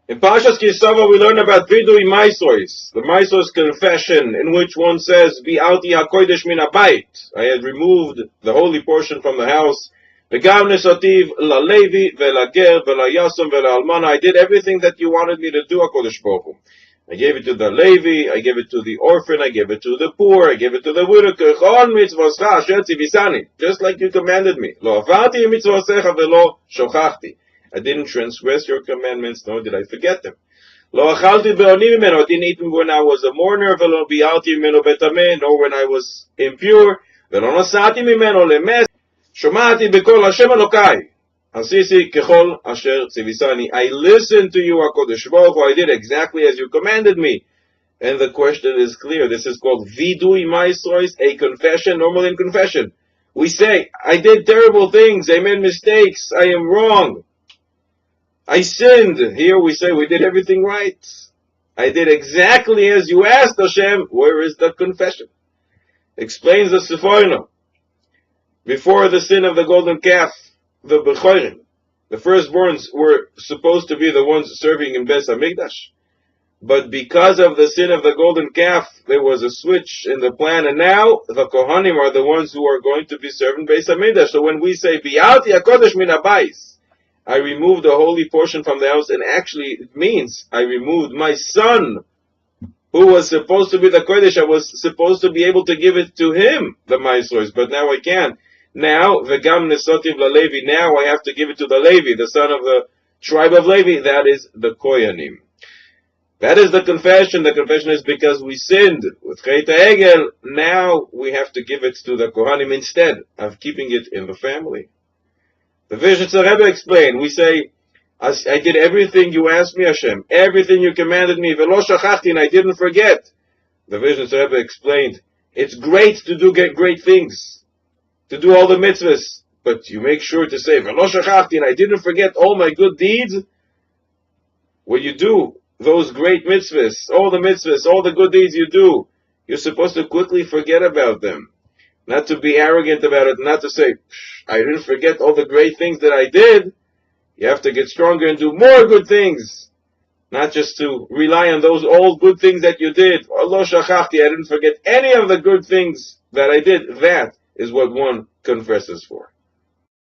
In Parshas Kisava, we learn about Vidui Maisois, the Maisois confession, in which one says, V'alti hakodesh min habayit. I had removed the holy portion from the house. V'gam nesativ lalevi ve'lager ve'layasam ve'la'almana. I did everything that you wanted me to do, HaKodesh Baruch Hu. I gave it to the Levi, I gave it to the orphan, I gave it to the poor, I gave it to the widow. K'chol mitzvoscha asher tzivisani, just like you commanded me. Lo avarti mitzvosecha ve'lo shochachti. I didn't transgress your commandments, nor did I forget them. Lo achalti be'oni mimeno, I didn't eat them when I was a mourner, ve'lo bi'alti mimeno betameh, nor when I was impure. Ve'lo nosati mimeno lemes, shomati b'kol Hashem Elokai. Asisi kechol asher tzivisani. I listened to you, HaKodesh Baruch Hu. I did exactly as you commanded me. And the question is clear. This is called vidui ma'asros, a confession. Normally in confession, we say, I did terrible things. I made mistakes. I am wrong. I sinned. Here we say we did everything right. I did exactly as you asked, Hashem. Where is the confession? Explains the Seforno. Before the sin of the golden calf, the Bechorim, the firstborns, were supposed to be the ones serving in Beis HaMikdash. But because of the sin of the golden calf, there was a switch in the plan, and now the Kohanim are the ones who are going to be serving Beis HaMikdash. So when we say, V'alti hakodesh min habayis, I removed the holy portion from the house, and actually it means I removed my son, who was supposed to be the Kodesh. I was supposed to be able to give it to him, the Ma'asros, but now I can't. Now, v'gam nesotiv lalevi, now I have to give it to the Levi, the son of the tribe of Levi, that is the Koyanim. That is the confession. The confession is because we sinned with Chet HaEgel. Now we have to give it to the Kohanim instead of keeping it in the family. The Vizhnitzer Rebbe explained, we say, I did everything you asked me, Hashem, everything you commanded me, v'lo shachachti, and I didn't forget. The Vizhnitzer Rebbe explained, it's great to do great things, to do all the mitzvahs, but you make sure to say, v'lo shachachti, and I didn't forget all my good deeds. When you do those great mitzvahs, all the good deeds you do, you're supposed to quickly forget about them. Not to be arrogant about it, not to say, I didn't forget all the great things that I did. You have to get stronger and do more good things. Not just to rely on those old good things that you did. Lo shachachti, I didn't forget any of the good things that I did. That is what one confesses for.